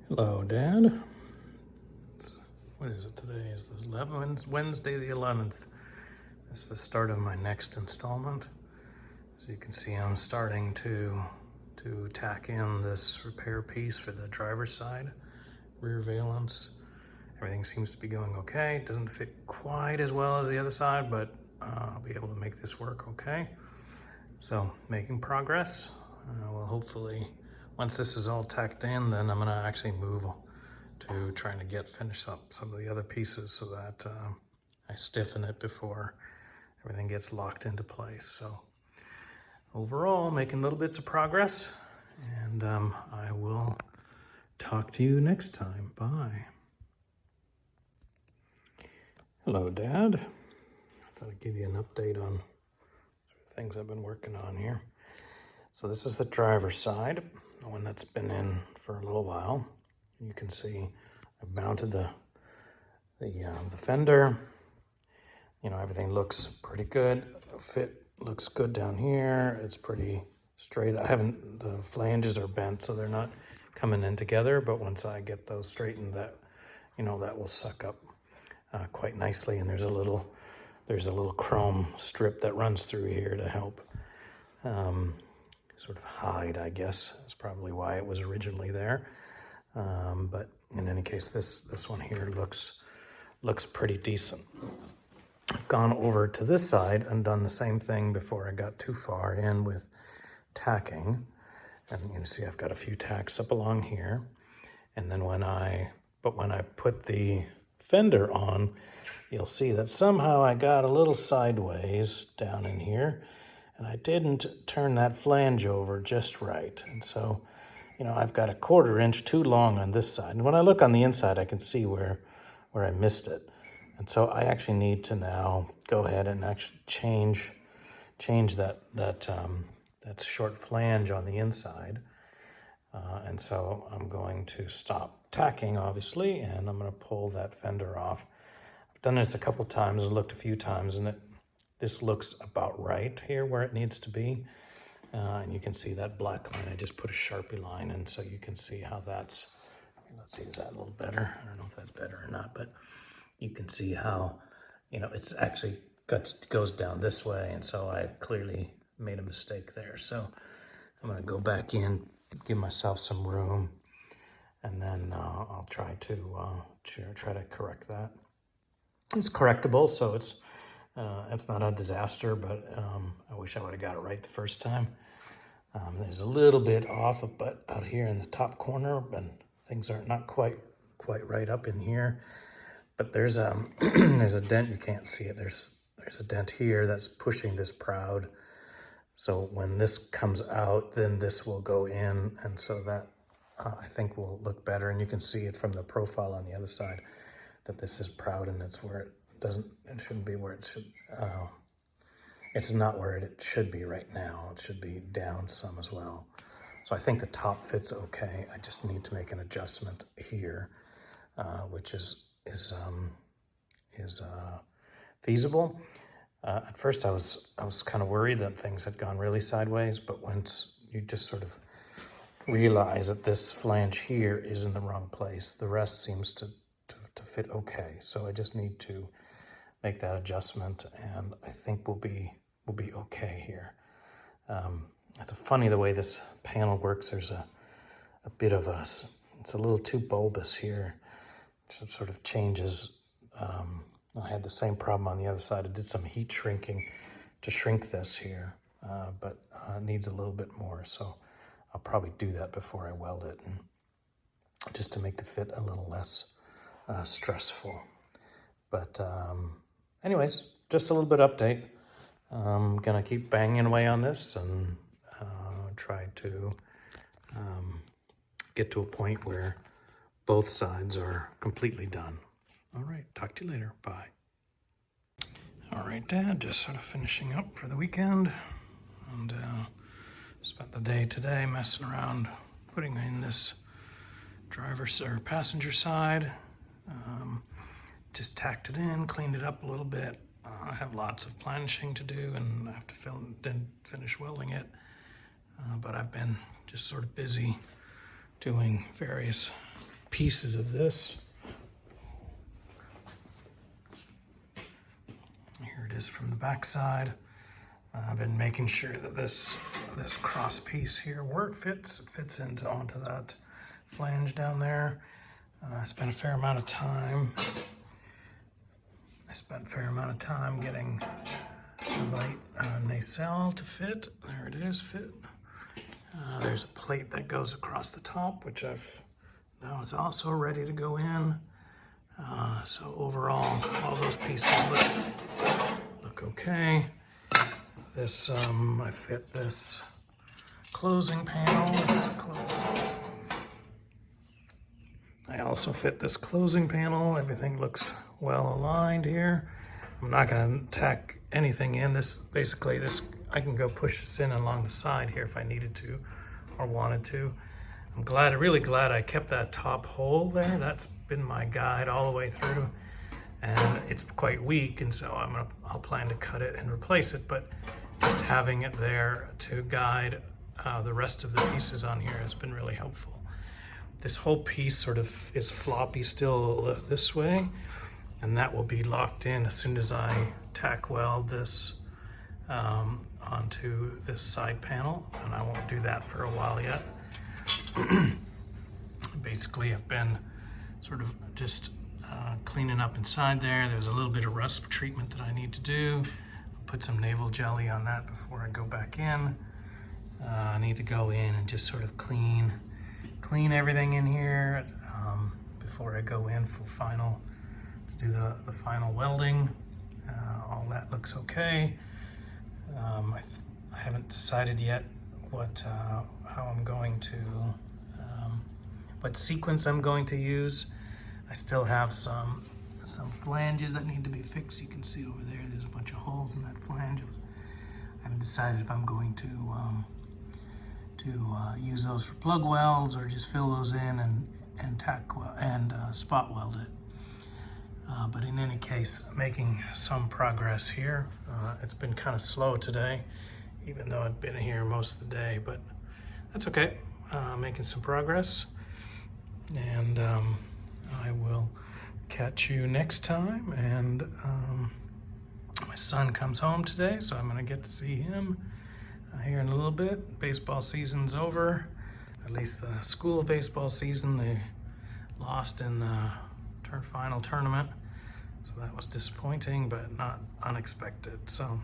Hello, Dad. What is it today? Is this Wednesday the 11th. This is the start of my next installment. So you can see I'm starting to tack in this repair piece for the driver's side, rear valence. Everything seems to be going okay. It doesn't fit quite as well as the other side, but I'll be able to make this work okay. So making progress. Well, hopefully once this is all tacked in, then I'm gonna actually move to trying to finish up some of the other pieces so that I stiffen it before everything gets locked into place. So overall, making little bits of progress, and I will talk to you next time. Bye. Hello, Dad. I thought I'd give you an update on things I've been working on here. So this is the driver's side, the one that's been in for a little while. You can see I've mounted the fender. You know, everything looks pretty good. Fit looks good down here. It's pretty straight. The flanges are bent, so they're not coming in together, but once I get those straightened, that will suck up quite nicely. And there's a little chrome strip that runs through here to help sort of hide, I guess, is probably why it was originally there. But in any case, this one here looks pretty decent. I've gone over to this side and done the same thing before I got too far in with tacking. And you can see I've got a few tacks up along here. And then when I put the fender on, you'll see that somehow I got a little sideways down in here, and I didn't turn that flange over just right. And so, you know, I've got a 1/4 inch too long on this side. And when I look on the inside, I can see where I missed it. And so I actually need to now go ahead and actually change that short flange on the inside. And so I'm going to stop tacking, obviously, and I'm going to pull that fender off. I've done this a couple times and looked a few times, and this looks about right here where it needs to be. And you can see that black line. I just put a Sharpie line, and so you can see how that's, let's see, is that a little better? I don't know if that's better or not, but you can see how, you know, it's actually goes down this way, and so I've clearly made a mistake there. So I'm going to go back in, give myself some room, and then I'll try to correct that. It's correctable, so it's not a disaster, but I wish I would have got it right the first time. There's a little bit off, but out here in the top corner, and things are not quite right up in here. But there's there's a dent. You can't see it. There's a dent here that's pushing this proud. So when this comes out, then this will go in, and so that I think will look better. And you can see it from the profile on the other side that this is proud, and it's where it shouldn't be where it should. It's not where it should be right now. It should be down some as well. So I think the top fits okay. I just need to make an adjustment here, which is feasible. At first I was kind of worried that things had gone really sideways, but once you just sort of realize that this flange here is in the wrong place, the rest seems to fit okay. So I just need to make that adjustment, and I think we'll be okay here. It's funny the way this panel works. There's a bit of it's a little too bulbous here. It sort of changes. I had the same problem on the other side. I did some heat shrinking to shrink this here, but it needs a little bit more. So I'll probably do that before I weld it, and just to make the fit a little less stressful. But anyways, just a little bit update. I'm gonna keep banging away on this and try to get to a point where both sides are completely done. All right, talk to you later. Bye. All right, Dad, just sort of finishing up for the weekend, and spent the day today messing around, putting in this driver's or passenger side. Just tacked it in, cleaned it up a little bit. I have lots of planishing to do, and I have to finish welding it. But I've been just sort of busy doing various pieces of this. Here it is from the back side. I've been making sure that this cross piece here fits. It fits onto that flange down there. I spent a fair amount of time. Getting the right nacelle to fit. There it is, fit. There's a plate that goes across the top, which now is also ready to go in. So overall, all those pieces look okay. This, I fit this closing panel. I also fit this closing panel. Everything looks well aligned here. I'm not going to tack anything in. Basically, I can go push this in along the side here if I needed to or wanted to. I'm really glad I kept that top hole there. That's been my guide all the way through, and it's quite weak, and so I'll plan to cut it and replace it. But just having it there to guide the rest of the pieces on here has been really helpful. This whole piece sort of is floppy still this way, and that will be locked in as soon as I tack weld this onto this side panel, and I won't do that for a while yet. Basically, I've been sort of just cleaning up inside there. There's a little bit of rust treatment that I need to do. I'll put some naval jelly on that before I go back in. I need to go in and just sort of clean everything in here before I go in for to do the final welding. All that looks okay. I haven't decided yet how I'm going to, what sequence I'm going to use. I still have some flanges that need to be fixed. You can see over there's a bunch of holes in that flange. I haven't decided if I'm going to use those for plug welds or just fill those in and tack and spot weld it. But in any case, making some progress here. It's been kind of slow today, even though I've been here most of the day, but that's okay. Making some progress, and I will catch you next time. And my son comes home today, so I'm gonna get to see him here in a little bit. Baseball season's over, at least the school baseball season. They lost in the final tournament, so that was disappointing, but not unexpected. So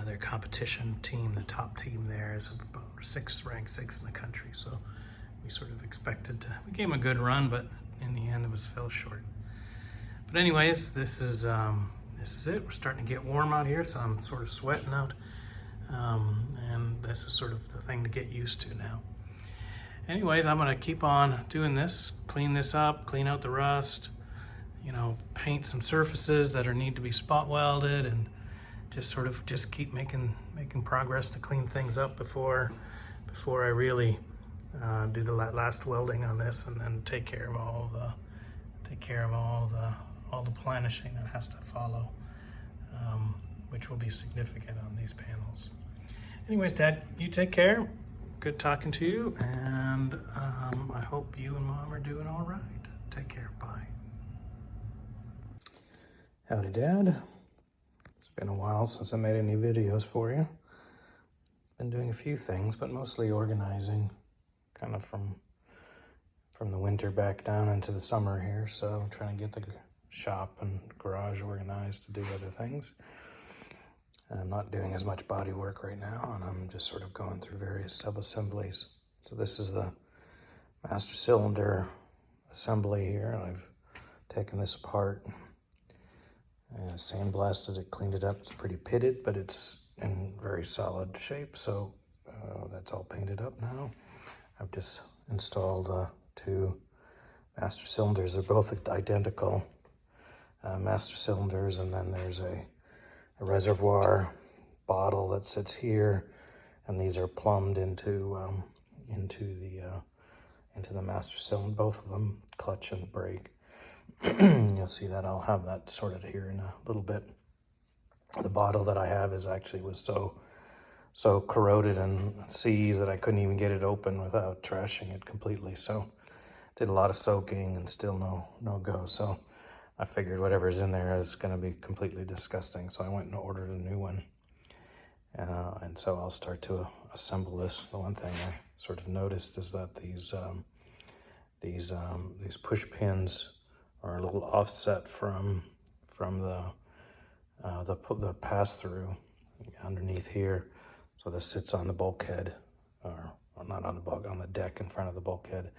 their competition team, the top team there, is about ranked sixth in the country. So we sort of we gave them a good run, but in the end it fell short. But anyways, this is it. We're starting to get warm out here, so I'm sort of sweating out. And this is sort of the thing to get used to now. Anyways, I'm gonna keep on doing this, clean this up, clean out the rust, paint some surfaces that need to be spot welded, and just keep making progress to clean things up before I really do the last welding on this, and then take care of all the planishing that has to follow, which will be significant on these panels. Anyways, Dad, you take care. Good talking to you, and I hope you and Mom are doing all right. Take care. Bye. Howdy, Dad. It's been a while since I made any videos for you. Been doing a few things, but mostly organizing, kind of from the winter back down into the summer here. So I'm trying to get the shop and garage organized to do other things. I'm not doing as much body work right now, and I'm just sort of going through various sub-assemblies. So this is the master cylinder assembly here. I've taken this apart, sandblasted it, cleaned it up. It's pretty pitted, but it's in very solid shape. So that's all painted up now. I've just installed two master cylinders. They're both identical master cylinders, and then there's a reservoir bottle that sits here, and these are plumbed into the master cylinder, both of them, clutch and brake. You'll see that. I'll have that sorted here in a little bit. The bottle that I have was so corroded and seized that I couldn't even get it open without trashing it completely. So did a lot of soaking and still no go. So I figured whatever's in there is going to be completely disgusting. So I went and ordered a new one. And so I'll start to assemble this. The one thing I sort of noticed is that these push pins are a little offset from the pass-through underneath here. So this sits on the bulkhead, or not on the bulkhead, on the deck in front of the bulkhead.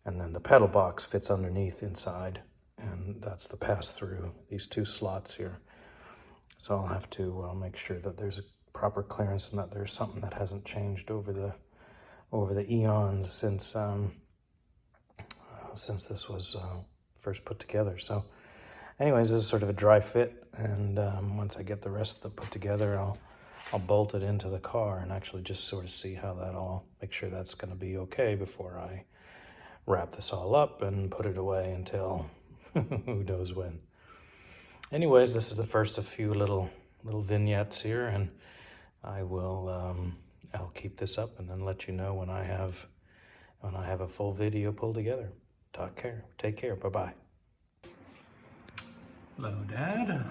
And then the pedal box fits underneath inside, and that's the pass-through, these two slots here. So I'll have to make sure that there's a proper clearance and that there's something that hasn't changed over the eons since this was first put together. So anyways, this is sort of a dry fit, and once I get the rest of it put together, I'll bolt it into the car and actually just sort of see how that all, make sure that's going to be okay before I wrap this all up and put it away until who knows when. Anyways, this is the first of a few little vignettes here, and I will I'll keep this up and then let you know when I have a full video pulled together. Take care. Bye-bye. Hello, Dad.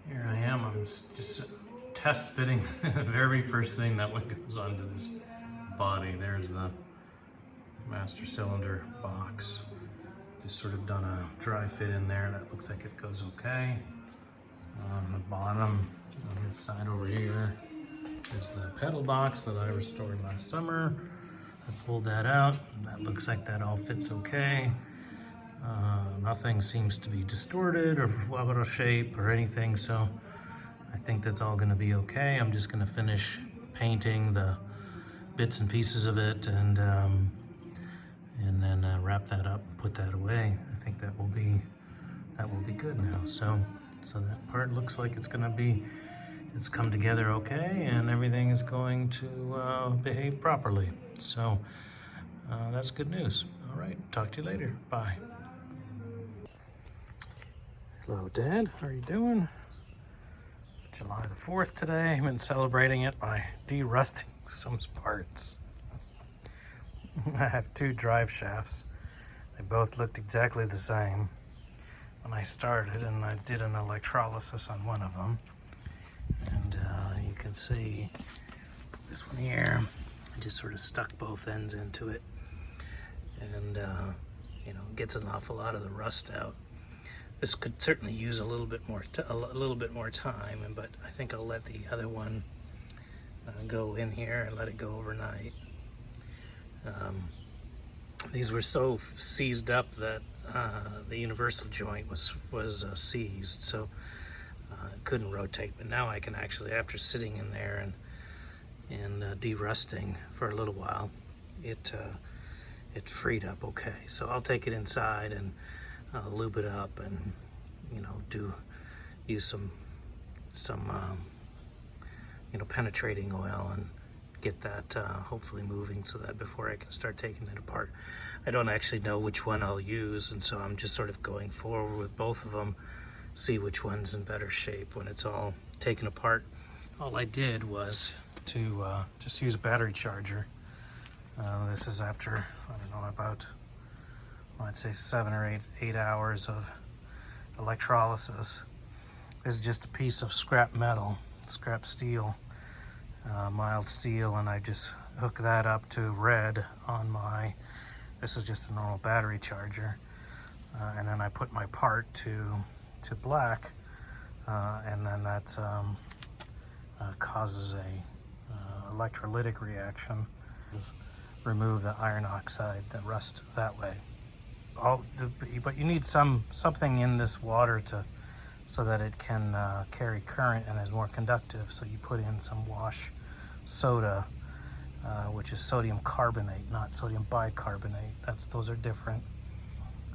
Here I am. I'm just test fitting the very first thing that one goes onto this body. There's the master cylinder box. Just sort of done a dry fit in there. That looks like it goes okay. On the bottom, on this side over here, there's the pedal box that I restored last summer. I pulled that out. That looks like that all fits okay. Nothing seems to be distorted or out of shape or anything, so I think that's all going to be okay. I'm just going to finish painting the bits and pieces of it, and then wrap that up and put that away. I think that will be good now. So that part looks like it's come together okay, and everything is going to behave properly. So that's good news. All right, talk to you later. Bye. Hello, Dad. How are you doing? It's July the 4th today. I've been celebrating it by de-rusting some parts. I have two drive shafts. They both looked exactly the same when I started, and I did an electrolysis on one of them. And you can see this one here, I just sort of stuck both ends into it, and gets an awful lot of the rust out. This could certainly use a little bit more time, but I think I'll let the other one go in here and let it go overnight. These were so seized up that the universal joint was seized, so it couldn't rotate. But now I can actually, after sitting in there and de-rusting for a little while, it freed up okay. So I'll take it inside and lube it up, and use some penetrating oil and get that hopefully moving, so that before I can start taking it apart. I don't actually know which one I'll use, and so I'm just sort of going forward with both of them, see which one's in better shape when it's all taken apart. All I did was to just use a battery charger. This is after, I don't know, about, I'd say 7 or 8 hours of electrolysis. This is just a piece of scrap metal, scrap steel, mild steel, and I just hook that up to red on my, this is just a normal battery charger, and then I put my part to black, and then that causes a electrolytic reaction. Remove the iron oxide, the rust that way. But you need something in this water so that it can carry current and is more conductive. So you put in some wash soda, which is sodium carbonate, not sodium bicarbonate. Those are different.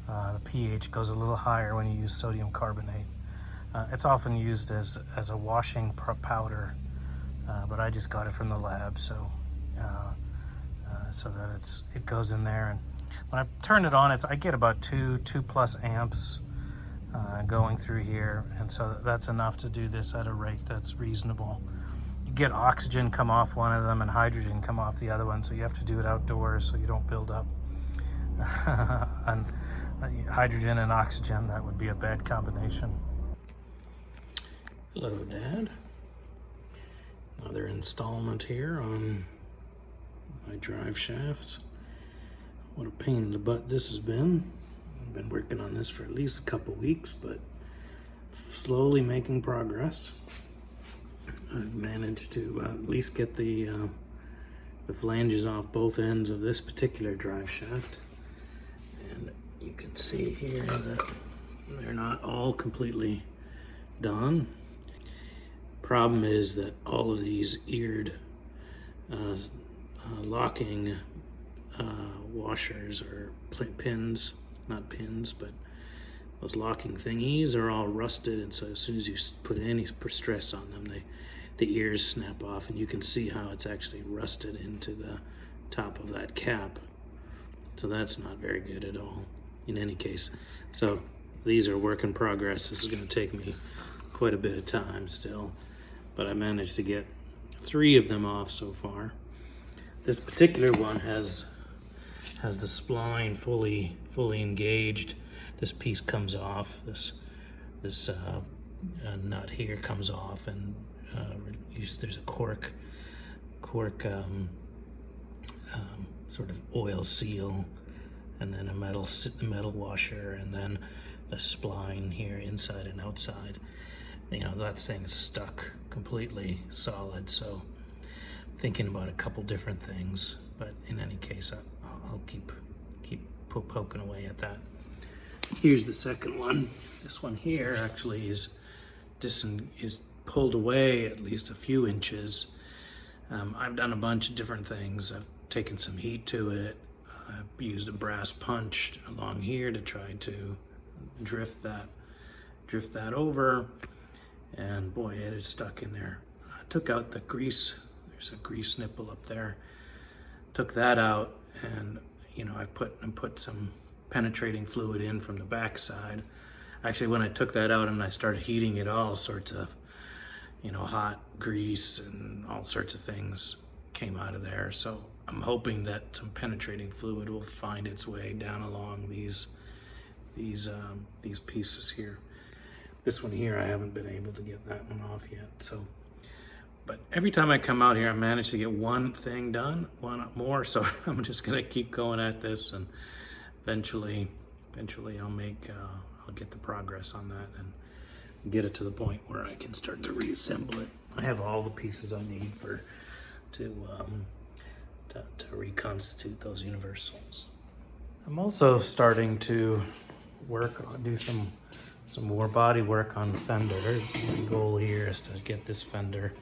The pH goes a little higher when you use sodium carbonate. It's often used as a washing powder, but I just got it from the lab, so that it goes in there. And when I turn it on, I get about 2+ amps going through here, and so that's enough to do this at a rate that's reasonable. You get oxygen come off one of them and hydrogen come off the other one, so you have to do it outdoors so you don't build up on hydrogen and oxygen. That would be a bad combination. Hello, Dad. Another installment here on my drive shafts. What a pain in the butt this has been. I've been working on this for at least a couple weeks, but slowly making progress. I've managed to at least get the flanges off both ends of this particular drive shaft. And you can see here that they're not all completely done. Problem is that all of these eared locking washers or pins, not pins, but those locking thingies are all rusted, and so as soon as you put any stress on them, the ears snap off, and you can see how it's actually rusted into the top of that cap. So that's not very good at all in any case. So these are work in progress. This is going to take me quite a bit of time still, but I managed to get 3 of them off so far. This particular one has the spline fully engaged. This piece comes off. This nut here comes off, and there's a cork sort of oil seal, and then a metal washer, and then the spline here inside and outside. You know, that thing is stuck completely solid, so I'm thinking about a couple different things, but in any case I'll keep poking away at that. Here's the second one. This one here actually is pulled away at least a few inches. I've done a bunch of different things. I've taken some heat to it. I've used a brass punch along here to try to drift that over, and boy, it is stuck in there. I took out the grease. There's a grease nipple up there. Took that out, and you know, I put some penetrating fluid in from the back side. Actually, when I took that out and I started heating it, all sorts of, you know, hot grease and all sorts of things came out of there. So I'm hoping that some penetrating fluid will find its way down along these pieces here. This one here, I haven't been able to get that one off yet. So, but every time I come out here, I manage to get one thing done, one more. So I'm just gonna keep going at this, and eventually I'll get the progress on that and get it to the point where I can start to reassemble it. I have all the pieces I need to reconstitute those universals. I'm also starting to do some more body work on the fender. The goal here is to get this fender,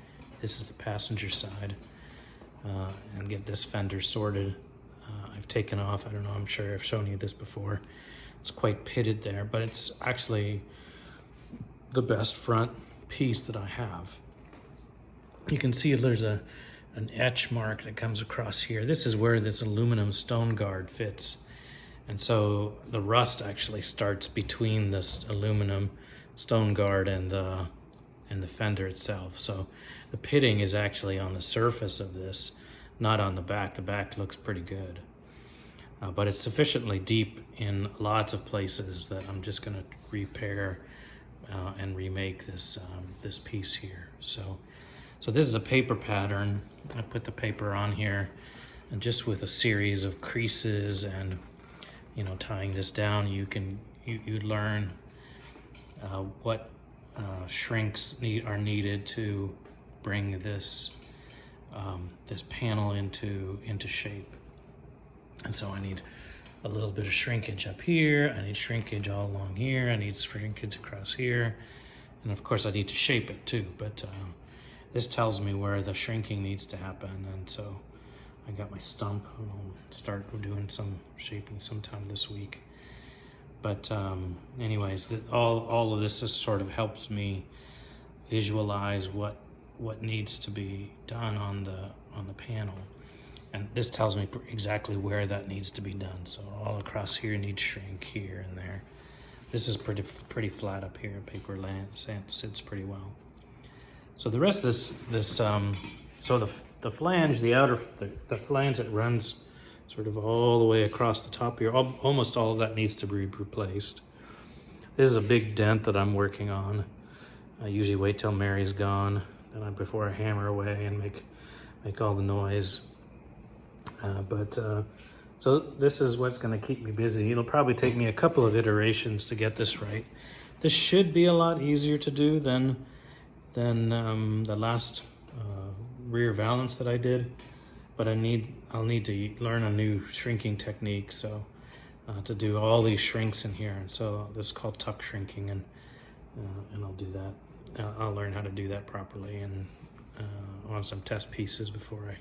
this is the passenger side, and get this fender sorted. I've taken off, I don't know, I'm sure I've shown you this before. It's quite pitted there, but it's actually the best front piece that I have. You can see there's an etch mark that comes across here. This is where this aluminum stone guard fits. And so the rust actually starts between this aluminum stone guard and the fender itself. So the pitting is actually on the surface of this, not on the back. The back looks pretty good. But it's sufficiently deep in lots of places that I'm just gonna repair and remake this piece here. So this is a paper pattern. I put the paper on here, and just with a series of creases and, you know, tying this down, you learn what shrinks are needed to bring this panel into shape. And so I need a little bit of shrinkage up here. I need shrinkage all along here. I need shrinkage across here. And of course I need to shape it too, but this tells me where the shrinking needs to happen. And so I got my stump, and I'll start doing some shaping sometime this week. But anyways, all of this just sort of helps me visualize what needs to be done on the panel. And this tells me exactly where that needs to be done. So all across here needs shrink here and there. This is pretty flat up here. Paper sits pretty well. So the rest of so the flange, the flange that runs sort of all the way across the top here, almost all of that needs to be replaced. This is a big dent that I'm working on. I usually wait till Mary's gone, before I hammer away and make all the noise. So this is what's going to keep me busy. It'll probably take me a couple of iterations to get this right. This should be a lot easier to do than the last rear valance that I did, but I'll need to learn a new shrinking technique. So to do all these shrinks in here, and so this is called tuck shrinking, and I'll do that. I'll learn how to do that properly and on some test pieces before I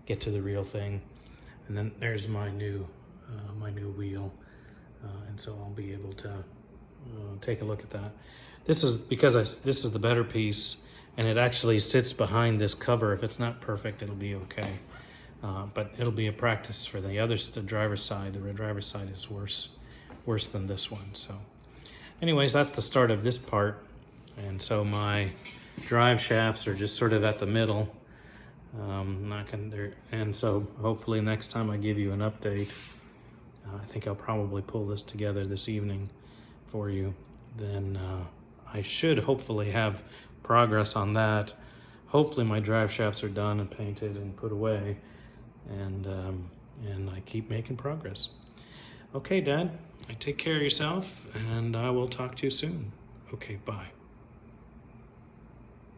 get to the real thing. And then there's my new wheel, and so I'll be able to take a look at that. This is because this is the better piece, and it actually sits behind this cover. If it's not perfect, it'll be okay. But it'll be a practice for the driver's side. The driver's side is worse than this one. So anyways, that's the start of this part. And so my drive shafts are just sort of at the middle. And so hopefully next time I give you an update, I think I'll probably pull this together this evening for you. Then I should hopefully have progress on that. Hopefully my drive shafts are done and painted and put away, and I keep making progress. Okay, Dad, take care of yourself, and I will talk to you soon. Okay, bye.